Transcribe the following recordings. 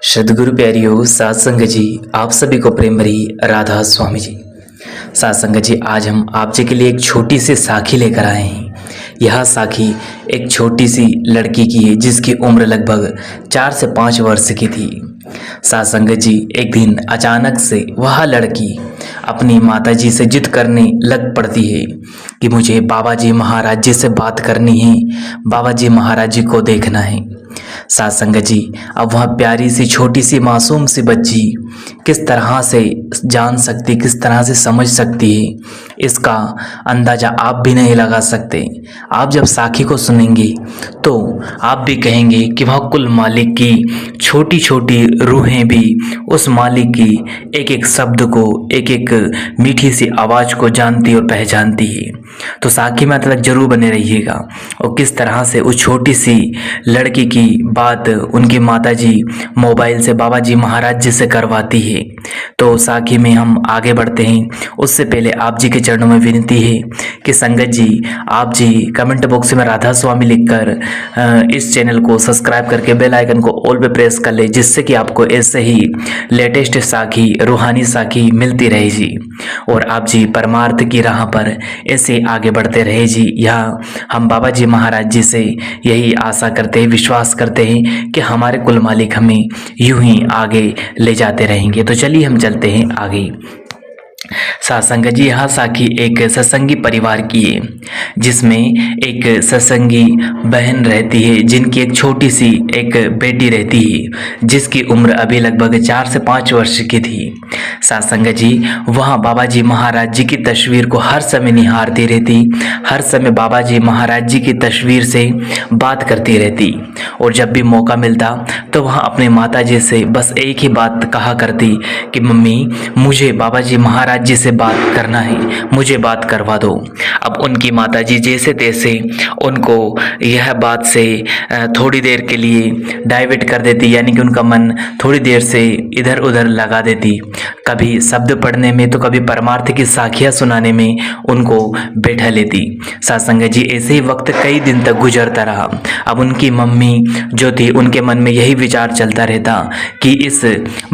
सदगुरु प्यारियों साथ संगत जी, आप सभी को प्रेम भरी राधा स्वामी जी। साथ संगत जी, आज हम आप जी के लिए एक छोटी सी साखी लेकर आए हैं। यह साखी एक छोटी सी लड़की की है जिसकी उम्र लगभग 4 से 5 वर्ष की थी। साथ संगत जी, एक दिन अचानक से वह लड़की अपनी माताजी से जिद करने लग पड़ती है कि मुझे बाबा जी महाराज जी से बात करनी है, बाबा जी महाराज जी को देखना है। साथ संगत जी, अब वह प्यारी सी छोटी सी मासूम सी बच्ची किस तरह से जान सकती, किस तरह से समझ सकती है, इसका अंदाजा आप भी नहीं लगा सकते। आप जब साखी को सुनेंगे तो आप भी कहेंगे कि वह कुल मालिक की छोटी छोटी रूहें भी उस मालिक की एक एक शब्द को, एक एक मीठी सी आवाज़ को जानती और पहचानती है। तो साखी में तक जरूर बने रहिएगा और किस तरह से उस छोटी सी लड़की की बात उनकी माताजी मोबाइल से बाबा जी महाराज जी से करवाती है। तो साखी में हम आगे बढ़ते हैं, उससे पहले आप जी के चरणों में विनती है कि संगत जी, आप जी कमेंट बॉक्स में राधा स्वामी लिखकर इस चैनल को सब्सक्राइब करके बेल आइकन को ऑल पे प्रेस कर ले, जिससे कि आपको ऐसे ही लेटेस्ट साखी, रूहानी साखी मिलती रहे जी। और आप जी परमार्थ की राह पर ऐसे आगे बढ़ते रहे जी। यह हम बाबा जी महाराज जी से यही आशा करते हैं, विश्वास करते हैं कि हमारे कुल मालिक हमें यूं ही आगे ले जाते रहेंगे। तो चलिए हम चलते हैं आगे। साथ संगत जी, यह साखी एक सत्संगी परिवार की है जिसमें एक सत्संगी बहन रहती है जिनकी एक छोटी सी एक बेटी रहती है जिसकी उम्र अभी लगभग 4 से 5 वर्ष की थी। साथ संगत जी, वह बाबा जी महाराज जी की तस्वीर को हर समय निहारती रहती, हर समय बाबा जी महाराज जी की तस्वीर से बात करती रहती और जब भी मौका मिलता तो वह अपने माता जी से बस एक ही बात कहा करती कि मम्मी, मुझे बाबा जी महाराज जी से बात करना है, मुझे बात करवा दो। अब उनकी माताजी जैसे तैसे उनको यह बात से थोड़ी देर के लिए डाइवर्ट कर देती, यानी कि उनका मन थोड़ी देर से इधर उधर लगा देती, कभी शब्द पढ़ने में तो कभी परमार्थ की साखियाँ सुनाने में उनको बैठा लेती। सत्संग जी, ऐसे ही वक्त कई दिन तक गुजरता रहा। अब उनकी मम्मी जो थी उनके मन में यही विचार चलता रहता कि इस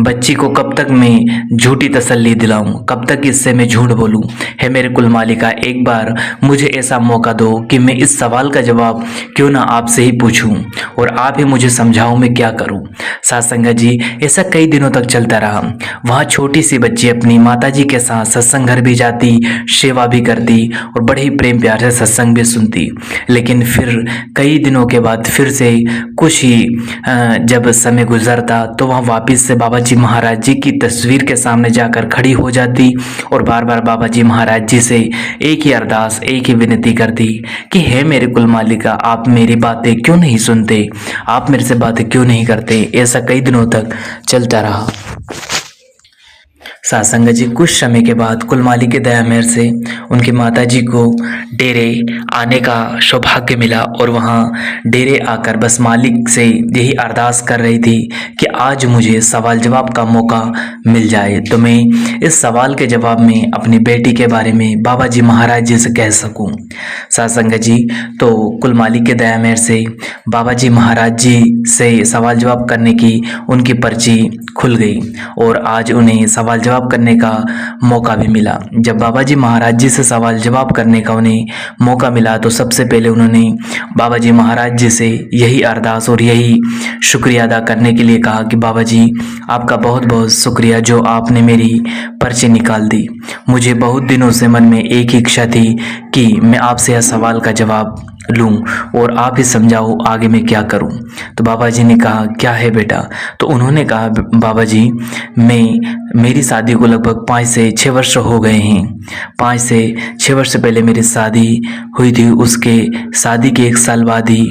बच्ची को कब तक मैं झूठी तसल्ली दिलाऊं, कब तक इससे मैं झूठ बोलूं। है मेरे कुल मालिका, एक बार मुझे ऐसा मौका दो कि मैं इस सवाल का जवाब क्यों ना आपसे ही पूछूं और आप ही मुझे समझाओ मैं क्या करूं। सत्संग जी, ऐसा कई दिनों तक चलता रहा। वहाँ छोटी सी बच्ची अपनी माताजी के साथ सत्संग घर भी जाती, सेवा भी करती और बड़े ही प्रेम प्यार से सत्संग भी सुनती। लेकिन फिर कई दिनों के बाद फिर से कुछ ही जब समय गुजरता तो वह वापस से बाबा जी महाराज जी की तस्वीर के सामने जाकर खड़ी हो जाती और बार बार बाबा जी महाराज जी से एक ही अरदास, एक ही विनती करती कि हे मेरे कुल मालिका, आप मेरी बातें क्यों नहीं सुनते, आप मेरे से बातें क्यों नहीं करते। ऐसा कई दिनों तक चलता रहा। सत्संग जी, कुछ समय के बाद कुल मालिक के दया मेहर से उनकी माताजी को डेरे आने का सौभाग्य मिला और वहाँ डेरे आकर बस मालिक से यही अरदास कर रही थी कि आज मुझे सवाल जवाब का मौका मिल जाए तो मैं इस सवाल के जवाब में अपनी बेटी के बारे में बाबा जी महाराज जी से कह सकूं। सत्संग जी, तो कुल मालिक के दया मेहर से बाबा जी महाराज जी से सवाल जवाब करने की उनकी पर्ची खुल गई और आज उन्हें सवाल जवाब करने का मौका भी मिला। जब बाबा जी महाराज जी से सवाल जवाब करने का उन्हें मौका मिला तो सबसे पहले उन्होंने बाबा जी महाराज जी से यही अरदास और यही शुक्रिया अदा करने के लिए कहा कि बाबा जी, आपका बहुत बहुत शुक्रिया जो आपने मेरी पर्ची निकाल दी। मुझे बहुत दिनों से मन में एक ही इच्छा थी कि मैं आपसे यह सवाल का जवाब लूं और आप ही समझाओ आगे मैं क्या करूं। तो बाबा जी ने कहा, क्या है बेटा? तो उन्होंने कहा, बाबा जी, मेरी शादी को लगभग 5 से 6 वर्ष हो गए हैं। 5 से 6 वर्ष पहले मेरी शादी हुई थी। उसके शादी के 1 साल बाद ही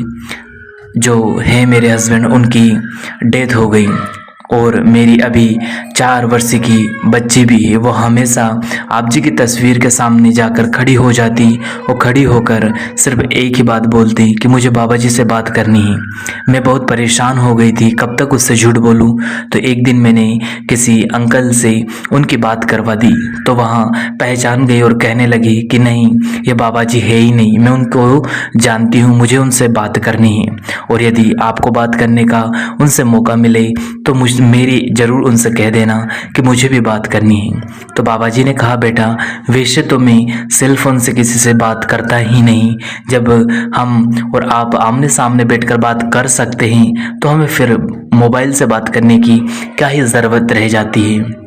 जो है मेरे हस्बैंड, उनकी डेथ हो गई और मेरी अभी 4 वर्ष की बच्ची भी है। वो हमेशा आप जी की तस्वीर के सामने जाकर खड़ी हो जाती और खड़ी होकर सिर्फ एक ही बात बोलती कि मुझे बाबा जी से बात करनी है। मैं बहुत परेशान हो गई थी, कब तक उससे झूठ बोलूं। तो एक दिन मैंने किसी अंकल से उनकी बात करवा दी तो वहाँ पहचान गई और कहने लगी कि नहीं, ये बाबा जी है ही नहीं, मैं उनको जानती हूँ, मुझे उनसे बात करनी है और यदि आपको बात करने का उनसे मौका मिले तो मेरी ज़रूर उनसे कह देना कि मुझे भी बात करनी है। तो बाबा जी ने कहा, बेटा वैसे तो मैं सेल फ़ोन से किसी से बात करता ही नहीं, जब हम और आप आमने सामने बैठकर बात कर सकते हैं तो हमें फिर मोबाइल से बात करने की क्या ही ज़रूरत रह जाती है।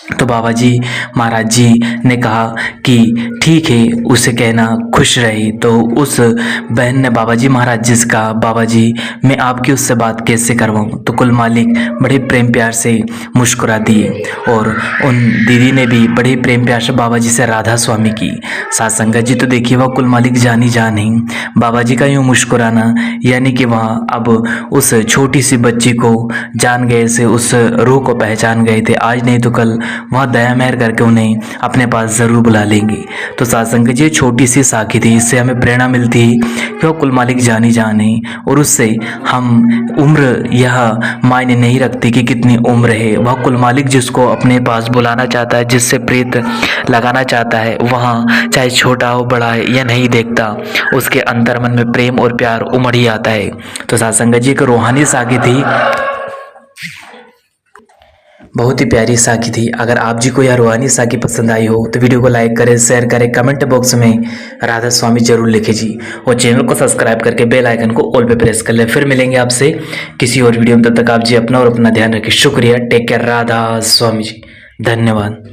तो बाबा जी महाराज जी ने कहा कि ठीक है, उसे कहना खुश रहे। तो उस बहन ने बाबा जी महाराज जी से कहा, बाबा जी मैं आपकी उससे बात कैसे करवाऊँ। तो कुल मालिक बड़े प्रेम प्यार से मुस्कुरा दिए और उन दीदी ने भी बड़े प्रेम प्यार से बाबा जी से राधा स्वामी की साथ संगत जी। तो देखिए वह कुल मालिक जानी जान ही बाबा जी का यूँ मुस्कुराना, यानी कि वह अब उस छोटी सी बच्ची को जान गए से उस रूह को पहचान गए थे। आज नहीं तो कल वह दया मेहर करके उन्हें अपने पास ज़रूर बुला लेंगे। तो सासंग जी छोटी सी साखी थी, इससे हमें प्रेरणा मिलती है कि वह कुल मालिक जानी जान है और उससे हम उम्र यह मायने नहीं रखती कि कितनी उम्र है। वह कुल मालिक जिसको अपने पास बुलाना चाहता है, जिससे प्रीत लगाना चाहता है, वहाँ चाहे छोटा हो बड़ा है या नहीं देखता, उसके अंतर मन में प्रेम और प्यार उमड़ ही आता है। तो सासंग जी एक रूहानी साखी थी, बहुत ही प्यारी साखी थी। अगर आप जी को यह रूहानी साखी पसंद आई हो तो वीडियो को लाइक करें, शेयर करें, कमेंट बॉक्स में राधा स्वामी जरूर लिखे जी, और चैनल को सब्सक्राइब करके बेल आइकन को ऑल पे प्रेस कर ले। फिर मिलेंगे आपसे किसी और वीडियो में, तब तक आप जी अपना और अपना ध्यान रखें। शुक्रिया, टेक केयर, राधा स्वामी जी, धन्यवाद।